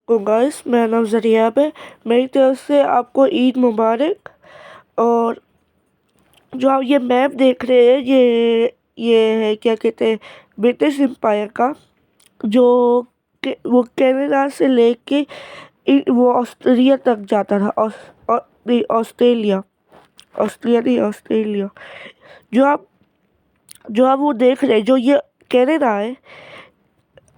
तो गाइस मेरा नाम ज़रियाब है। मेरी तरफ से आपको ईद मुबारक। और जो आप ये मैप देख रहे हैं ये है क्या कहते हैं ब्रिटिश एम्पायर का, जो वो कनाडा से लेके वो ऑस्ट्रेलिया तक जाता था। नहीं, ऑस्ट्रेलिया, ऑस्ट्रेलिया नहीं, ऑस्ट्रेलिया। जो आप जो आप वो देख रहे हैं, जो ये कनाडा है,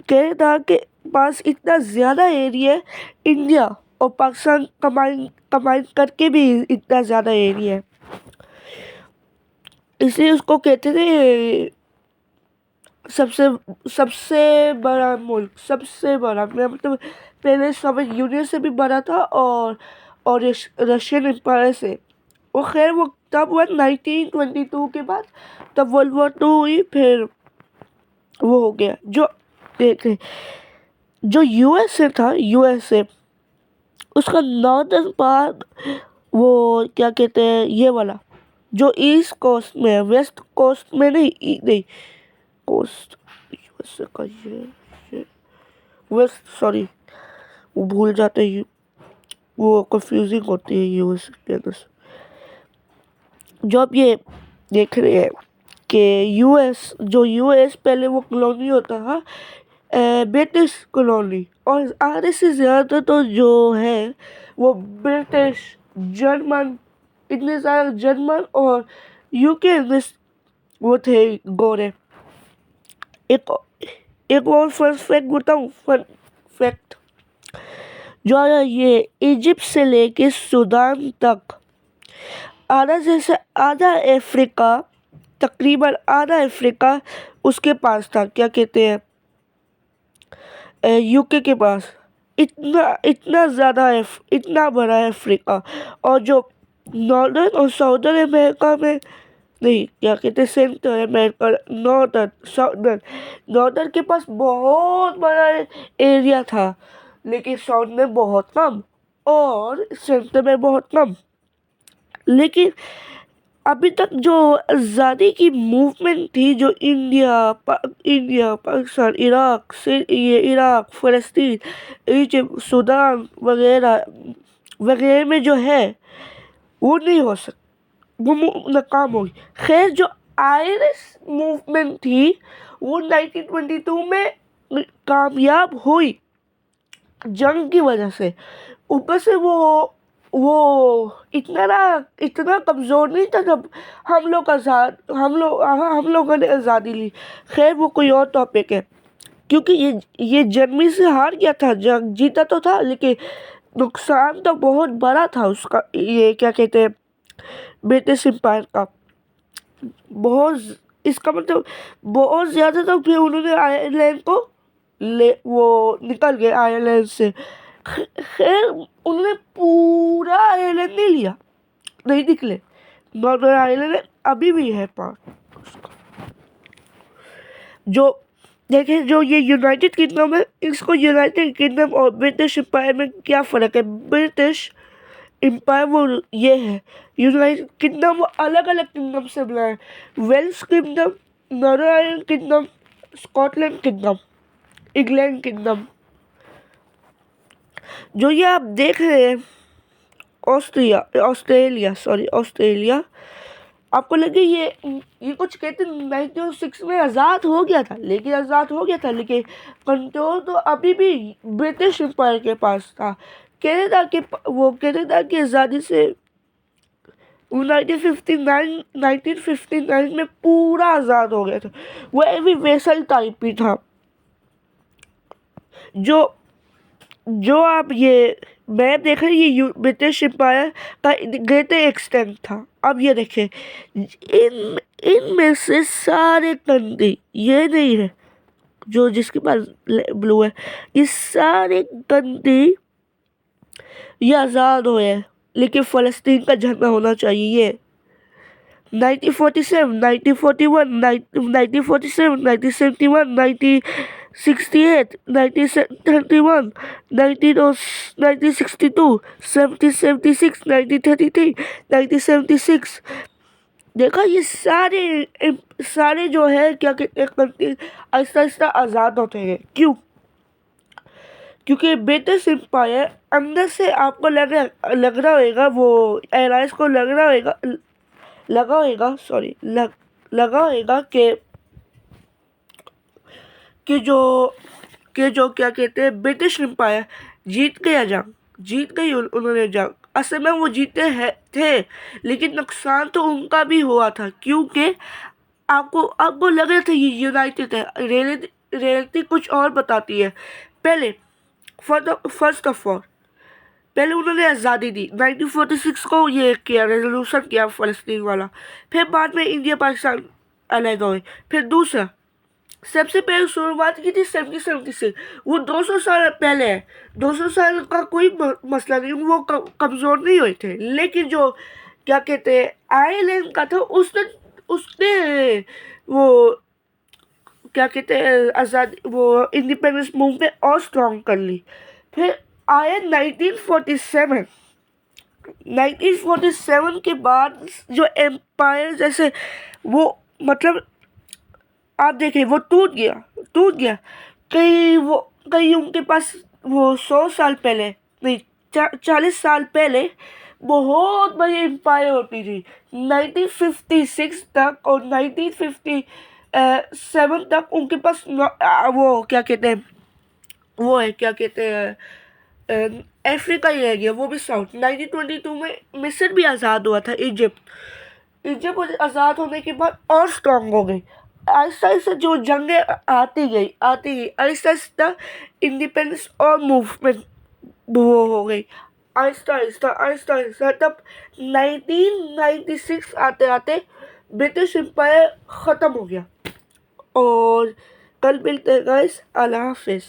कनाडा के पास इतना ज़्यादा एरिया है। इंडिया और पाकिस्तान कमाई कमाई करके भी इतना ज़्यादा एरिया है, इसलिए उसको कहते थे सबसे सबसे बड़ा मुल्क। सबसे बड़ा मतलब पहले सोवियत यूनियन से भी बड़ा था, और रशियन एम्पायर से। वो खैर वो तब हुआ 1922 के बाद, तब वर्ल्ड वॉर 2 हुई, फिर वो हो गया। जो देखे जो यूएसए था, यूएसए उसका नॉर्दर्न पार्ट, वो क्या कहते हैं ये वाला जो ईस्ट कोस्ट में है, वेस्ट कोस्ट में नहीं, नहीं कोस्ट यूएसए का ये वेस्ट, सॉरी वो भूल जाते हैं, वो कंफ्यूजिंग होती है यूएसए के अंदर से। जो आप ये देख रहे हैं कि यूएस पहले वो कॉलोनी होता था, ब्रिटिश कॉलोनी, और आधे से ज़्यादा तो जो है वो ब्रिटिश, जर्मन, इतने सारे जर्मन और यूके में वो थे गोरे। एक एक और फन फैक्ट बताऊँ, फन फैक्ट, जो है ये इजिप्ट से लेके सूडान तक आधा अफ्रीका, तकरीबन आधा अफ्रीका उसके पास था, क्या कहते हैं यूके के पास। इतना इतना ज़्यादा इतना बड़ा है अफ्रीका। और जो नॉर्दर्न और साउदर्न अमेरिका में, नहीं क्या कहते हैं सेंट्रल अमेरिका, नॉर्दर्न के पास बहुत बड़ा एरिया था, लेकिन साउथ में बहुत कम और सेंट्रल में बहुत कम। लेकिन अभी तक जो आज़ादी की मूवमेंट थी, जो इंडिया पाकिस्तान, इराक से, ये इराक, फ़लस्तीन, इजिप्ट, सूडान वगैरह वगैरह में जो है वो नहीं हो सकता, वो नाकाम हो गई। खैर जो आयरिश मूवमेंट थी वो 1922 में कामयाब हुई जंग की वजह से। ऊपर से वो इतना कमज़ोर नहीं था जब हम लोगों ने आज़ादी ली। खैर वो कोई और टॉपिक है, क्योंकि ये जर्मनी से हार गया था, जंग जीता तो था, लेकिन नुकसान तो बहुत बड़ा था उसका, ये क्या कहते हैं ब्रिटिश एम्पायर का। इसका मतलब बहुत ज़्यादा। तो फिर उन्होंने आयरलैंड को वो निकल गए आयरलैंड से। खैर उन्होंने पूरा आयरलैंड नहीं लिया, नहीं निकले। नॉर्दर्न आयरलैंड अभी भी है पार्ट उसका। जो देखिए, जो ये यूनाइटेड किंगडम है, इसको यूनाइटेड किंगडम और ब्रिटिश एम्पायर में क्या फ़र्क है? ब्रिटिश एम्पायर वो ये है, यूनाइटेड किंगडम वो अलग अलग किंगडम से बना है। Wales kingdom, northern Ireland kingdom, Scotland kingdom, England kingdom. जो ये आप देख रहे हैं ऑस्ट्रेलिया, आपको लगे ये कुछ कहते 1906 में आज़ाद हो गया था, लेकिन कंट्रोल तो अभी भी ब्रिटिश एम्पायर के पास था। कनाडा की आज़ादी से 1959 में पूरा आज़ाद हो गया था। वो अभी वेसल टाइप ही था। जो आप ये मैप देख रहे हैं, ये ब्रिटिश एम्पायर का ग्रेटर एक्सटेंट था। अब ये देखें, इनमें से सारे कंट्री, ये नहीं है जो जिसके पास ब्लू है, ये सारे कंट्री ये आज़ाद हुए हैं, लेकिन फ़लस्तीन का झंडा होना चाहिए। ये 1947, 1941, 1947, 1971, 1968, 1931, 1962, 1776, 1933, 1976। देखा, ये सारे जो है क्या कहते हैं कंट्री आहिस्ता आहिस्ता आज़ाद होते हैं। क्यों? क्योंकि ब्रिटिश एम्पायर अंदर से आपको लग रहा होगा, वो एलाइंस को लगा होगा कि जो क्या कहते हैं, ब्रिटिश एम्पायर जीत गई उन्होंने जंग। असल में वो जीते हैं थे, लेकिन नुकसान तो उनका भी हुआ था, क्योंकि आपको लग रहा था ये यूनाइटेड है। रियलिटी कुछ और बताती है। पहले फर्स्ट ऑफ ऑल, पहले उन्होंने आज़ादी दी 1946 को, ये किया, रेजोल्यूशन किया फ़लस्तीन वाला। फिर बाद में इंडिया पाकिस्तान अलग हुए। फिर दूसरा, सबसे पहले शुरुआत की थी 1770 से। वो 200 साल पहले है। 200 साल का कोई मसला नहीं, वो कमज़ोर नहीं हुए थे। लेकिन जो क्या कहते हैं, आयरलैंड का था, उसने वो क्या कहते हैं, वो इंडिपेंडेंस मूवमेंट और स्ट्रॉन्ग कर ली। फिर आया 1947 के बाद जो एम्पायर जैसे वो, मतलब आप देखें, वो टूट गया। कई उनके पास वो 100 साल पहले नहीं, 40 साल पहले बहुत बड़ी एम्पायर होती थी। 1956 तक और 1957 तक उनके पास वो क्या कहते हैं, वो है क्या कहते हैं, अफ्रीका ही रह गया, वो भी साउथ। 1922 में मिस्र भी आज़ाद हुआ था। इजिप्ट आज़ाद होने के बाद और स्ट्रांग हो गई। आहिस्ता आहिस्ता जो जंगें आती गई, आहिस्ता आहिस्ता इंडिपेंडेंस और मूवमेंट वो हो गई, आहिस्ता आहिस्ता। तब 1996 आते आते ब्रिटिश एम्पायर ख़त्म हो गया। और कल मिलते हैं गाइस, अल्लाह हाफिज़।